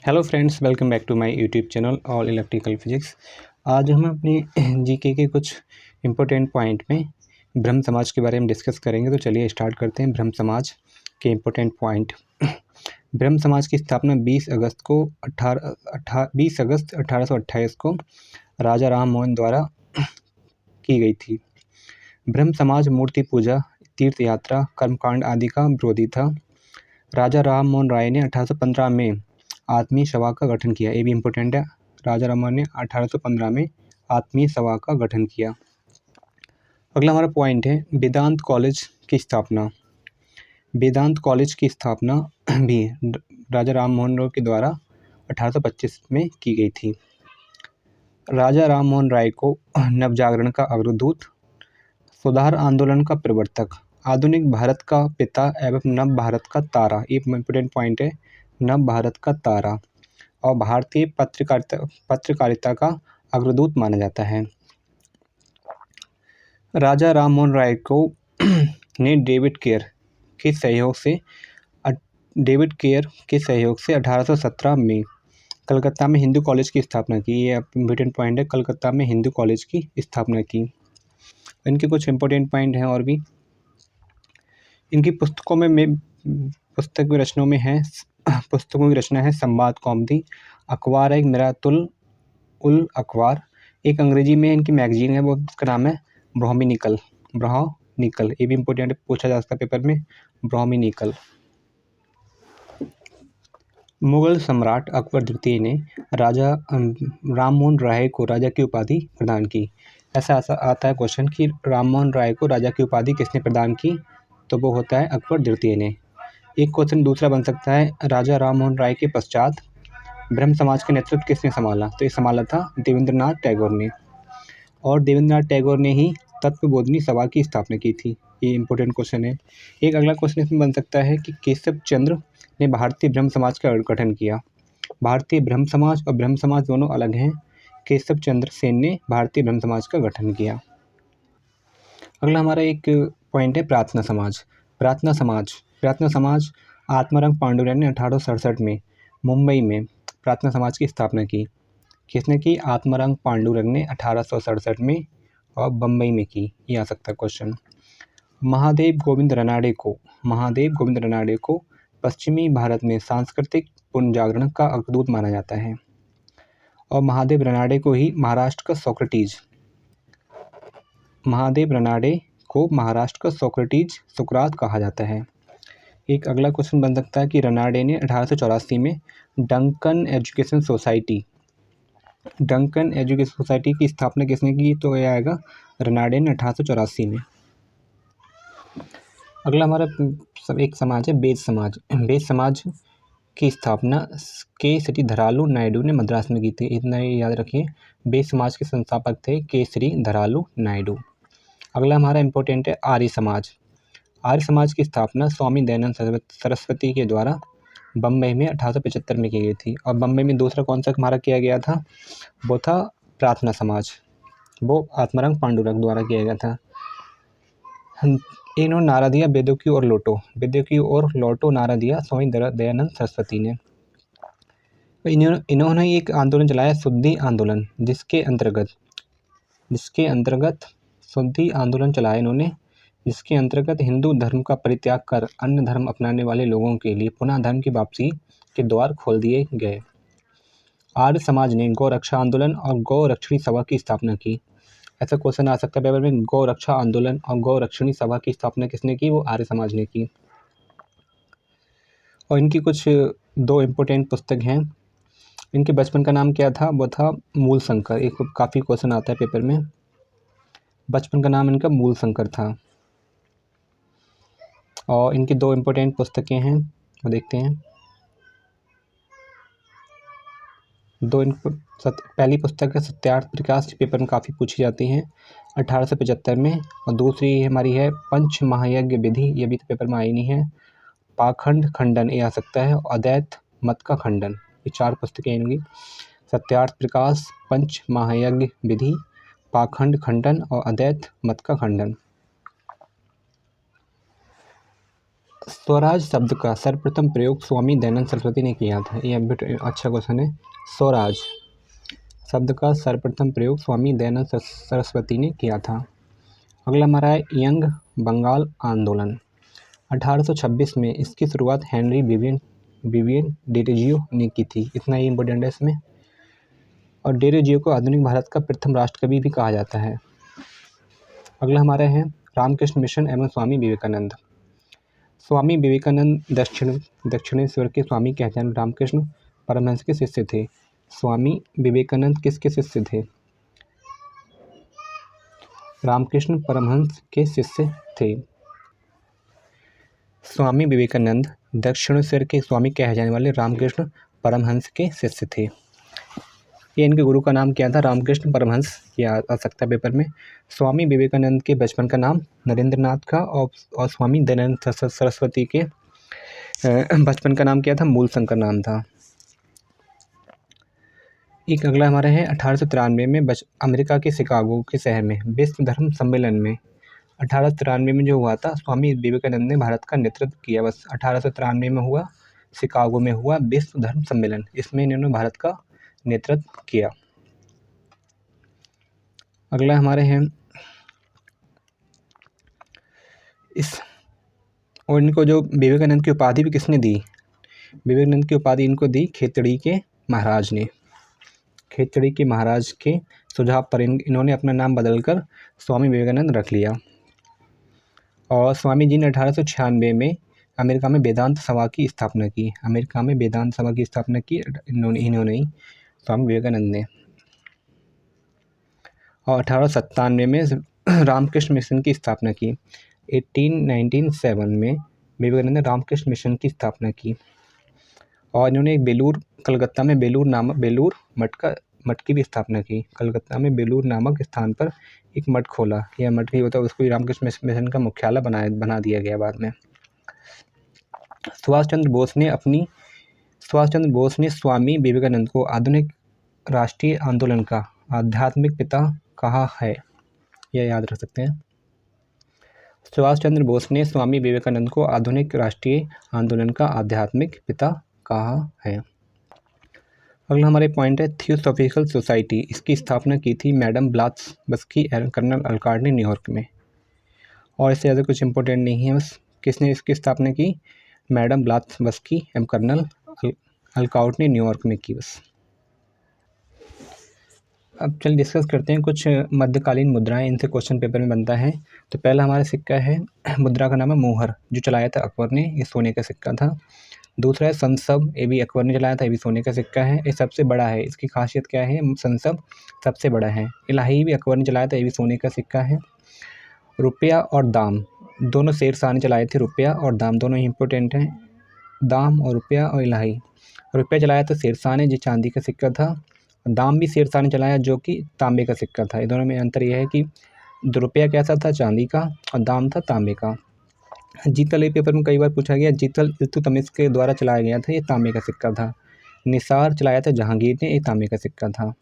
Hello friends, welcome back to my YouTube channel all electrical physics. आज हम अपनी GK के कुछ इम्पोर्टेंट पॉइंट में ब्रह्म समाज के बारे में डिस्कस करेंगे। तो चलिए स्टार्ट करते हैं ब्रह्म समाज के इम्पोर्टेंट पॉइंट। ब्रह्म समाज की स्थापना 20 अगस्त 1828 को राजा राम मोहन द्वारा की गई थी। ब्रह्म समाज मूर्ति पूजा, तीर्थ यात्रा, कर्मकांड आदि का विरोधी था। राजा राम मोहन राय ने 1815 में आत्मीय सभा का गठन किया। ये भी इम्पोर्टेंट है। राजा राम मोहन ने 1815 में आत्मीय सभा का गठन किया। अगला हमारा पॉइंट है वेदांत कॉलेज की स्थापना। वेदांत कॉलेज की स्थापना भी राजा राम मोहन राय के द्वारा 1825 में की गई थी। राजा राम मोहन राय को नवजागरण का अग्रदूत, सुधार आंदोलन का प्रवर्तक, आधुनिक भारत का पिता एवं नव भारत का तारा, ये इम्पोर्टेंट पॉइंट है, नव भारत का तारा, और भारतीय पत्रकारिता का अग्रदूत माना जाता है। राजा राम मोहन राय को ने डेविड केयर के सहयोग से 1817 में कलकत्ता में हिंदू कॉलेज की स्थापना की। ये इम्पोर्टेंट पॉइंट है, कलकत्ता में हिंदू कॉलेज की स्थापना की। इनके कुछ इम्पोर्टेंट पॉइंट हैं और भी। इनकी पुस्तकों में पुस्तकों की रचना है संवाद कौमुदी, अखबार है एक मिरातुल उल अखबार, एक अंग्रेजी में इनकी मैगजीन है, वो उसका नाम है ब्राह्मणिकल। ये भी इम्पोर्टेंट है, पूछा जा सकता है पेपर में, ब्राह्मणिकल। मुगल सम्राट अकबर द्वितीय ने राजा राम मोहन राय को राजा की उपाधि प्रदान की। ऐसा आता है क्वेश्चन कि राम मोहन राय को राजा की उपाधि किसने प्रदान की, तो वो होता है अकबर द्वितीय ने। एक क्वेश्चन दूसरा बन सकता है, राजा राम मोहन राय के पश्चात ब्रह्म समाज का नेतृत्व किसने संभाला, तो ये संभाला था देवेंद्रनाथ टैगोर ने, और देवेंद्रनाथ टैगोर ने ही तत्वबोधिनी सभा की स्थापना की थी। ये इंपॉर्टेंट क्वेश्चन है। एक अगला क्वेश्चन इसमें बन सकता है कि केशव चंद्र ने भारतीय ब्रह्म समाज का गठन किया। भारतीय ब्रह्म समाज और ब्रह्म समाज दोनों अलग हैं। केशव चंद्र सेन ने भारतीय ब्रह्म समाज का गठन किया। अगला हमारा एक पॉइंट है प्रार्थना समाज। प्रार्थना समाज आत्माराम पांडुरंग ने 1867 में मुंबई में प्रार्थना समाज की स्थापना की। किसने की? आत्माराम पांडुरंग ने 1867 में और बम्बई में की। ये आ सकता है क्वेश्चन। महादेव गोविंद रनाडे को पश्चिमी भारत में सांस्कृतिक पुनर्जागरण का अग्रदूत माना जाता है, और महादेव रनाडे को महाराष्ट्र का सोक्रेटिस सुकरात कहा जाता है। एक अगला क्वेश्चन बन सकता है कि रनाडे ने 1884 में डंकन एजुकेशन सोसाइटी की स्थापना किसने की, तो यह आएगा रनाडे ने 1884 में। अगला हमारा एक समाज है बेद समाज की स्थापना के श्री धरालू नायडू ने मद्रास में की थी। इतना ही याद रखिए, बेद समाज के संस्थापक थे के श्री धरालू नायडू। अगला हमारा इम्पोर्टेंट है आर्य समाज की स्थापना स्वामी दयानंद सरस्वती के द्वारा बम्बई में 1875 में की गई थी। और बम्बई में दूसरा कौन सा हमारा किया गया था, वो था प्रार्थना समाज, वो आत्माराम पांडुरंग द्वारा किया गया था। इन्होंने नारा दिया वेदों की ओर लौटो नारा दिया स्वामी दयानंद सरस्वती ने। इन्होंने एक आंदोलन चलाया शुद्धि आंदोलन, जिसके अंतर्गत शुद्धि आंदोलन चलाया इन्होंने, जिसके अंतर्गत हिंदू धर्म का परित्याग कर अन्य धर्म अपनाने वाले लोगों के लिए पुनः धर्म की वापसी के द्वार खोल दिए गए। आर्य समाज ने गौ रक्षा आंदोलन और गौ रक्षणी सभा की स्थापना की। ऐसा क्वेश्चन आ सकता है पेपर में, गौ रक्षा आंदोलन और गौ रक्षणी सभा की स्थापना किसने की, वो आर्य समाज ने की। और इनकी कुछ दो इम्पोर्टेंट पुस्तक हैं। इनके बचपन का नाम क्या था, वो था मूल शंकर। एक काफ़ी क्वेश्चन आता है पेपर में, बचपन का नाम इनका मूल शंकर था। और इनकी दो इम्पोर्टेंट पुस्तकें हैं, वो देखते हैं। पहली पुस्तक है सत्यार्थ प्रकाश, पेपर में काफ़ी पूछी जाती हैं 1875 में, और दूसरी हमारी है पंच महायज्ञ विधि, ये भी तो पेपर में आई नहीं है। पाखंड खंडन, ये आ सकता है, अद्वैत मत का खंडन। ये चार पुस्तकें इनकी, सत्यार्थ प्रकाश, पंच महायज्ञ विधि, पाखंड खंडन और अद्वैत मत का खंडन। स्वराज शब्द का सर्वप्रथम प्रयोग स्वामी दयानंद सरस्वती ने किया था। ये अभी अच्छा क्वेश्चन है। स्वराज शब्द का सर्वप्रथम प्रयोग स्वामी दयानंद सरस्वती ने किया था। अगला हमारा है यंग बंगाल आंदोलन। 1826 में इसकी शुरुआत हेनरी विवियन डेरोजियो ने की थी। इतना ही इम्पोर्टेंट है इसमें। और डेरोजियो को आधुनिक भारत का प्रथम राष्ट्रकवि भी कहा जाता है। अगला हमारे हैं रामकृष्ण मिशन एवं स्वामी विवेकानंद। स्वामी विवेकानंद दक्षिणेश्वर के स्वामी कहते हैं। रामकृष्ण परमहंस के शिष्य थे। स्वामी विवेकानंद किसके शिष्य थे? रामकृष्ण परमहंस के शिष्य थे। स्वामी विवेकानंद दक्षिणेश्वर के स्वामी कहे जाने वाले रामकृष्ण परमहंस के शिष्य थे। ये इनके गुरु का नाम क्या था? रामकृष्ण परमहंस। ये आ सकता है पेपर में। स्वामी विवेकानंद के बचपन का नाम नरेंद्रनाथ का और स्वामी दयानंद सरस्वती के बचपन का नाम क्या था? मूलशंकर नाम था। एक अगला हमारा है 1893 में अमेरिका के शिकागो के शहर में विश्व धर्म सम्मेलन में 1893 में जो हुआ था, स्वामी विवेकानंद ने भारत का नेतृत्व किया। बस 1893 में हुआ, शिकागो में हुआ विश्व धर्म सम्मेलन। इसमें इन्होंने भारत का नेतृत्व किया। अगला हमारे हैं और इनको जो विवेकानंद की उपाधि भी किसने दी? विवेकानंद की उपाधि इनको दी खेतड़ी के महाराज ने। खेतड़ी के महाराज के सुझाव पर इन्होंने अपना नाम बदलकर स्वामी विवेकानंद रख लिया। और स्वामी जी ने 1896 में अमेरिका में वेदांत सभा की स्थापना की। अमेरिका में वेदांत सभा की स्थापना की इन्होंने ही, स्वामी विवेकानंद ने। और 1897 में रामकृष्ण मिशन की स्थापना की। 1897 में विवेकानंद ने रामकृष्ण मिशन की स्थापना की। और इन्होंने कलकत्ता में बेलूर मठ की भी स्थापना की। कलकत्ता में बेलूर नामक स्थान पर एक मठ खोला। यह मठ ही होता है, उसको रामकृष्ण मिशन का मुख्यालय बना दिया गया बाद में। सुभाष चंद्र बोस ने स्वामी विवेकानंद को आधुनिक राष्ट्रीय आंदोलन का आध्यात्मिक पिता कहा है। यह याद रख सकते हैं। सुभाष चंद्र बोस ने स्वामी विवेकानंद को आधुनिक राष्ट्रीय आंदोलन का आध्यात्मिक पिता कहा है। अगला हमारे पॉइंट है थियोसॉफिकल सोसाइटी। इसकी स्थापना की थी मैडम ब्लात्सकी एवं कर्नल अलकार्ट ने न्यूयॉर्क में। और इससे ज़्यादा कुछ इंपॉर्टेंट नहीं है। बस किसने इसकी स्थापना की? मैडम ब्लात्सकी एवं कर्नल अलकार्ट ने न्यूयॉर्क में की। बस अब चलिए डिस्कस करते हैं कुछ मध्यकालीन मुद्राएं। इनसे क्वेश्चन पेपर में बनता है। तो पहला हमारा सिक्का है, मुद्रा का नाम है मोहर, जो चलाया था अकबर ने। ये सोने का सिक्का था। दूसरा है संसब, ये भी अकबर ने चलाया था, ये भी सोने का सिक्का है। ये सबसे बड़ा है। इसकी खासियत क्या है? संसब सबसे बड़ा है। इलाही भी अकबर ने चलाया था, ये भी सोने का सिक्का है। रुपया और दाम दोनों शेरशाह ने चलाए थे। रुपया और दाम दोनों ही इंपॉर्टेंट हैं। दाम और रुपया और इलाही। रुपया चलाया था शेरशाह ने, जो चांदी का सिक्का था। दाम भी शेरशाह ने चलाया, जो कि तांबे का सिक्का था। ये दोनों में अंतर यह है कि रुपया कैसा था? चांदी का, और दाम था तांबे का। जीतल ये पेपर में कई बार पूछा गया। जीतल इल्तुतमिश के द्वारा चलाया गया था, ये तांबे का सिक्का था। निसार चलाया था जहांगीर ने, ये तांबे का सिक्का था।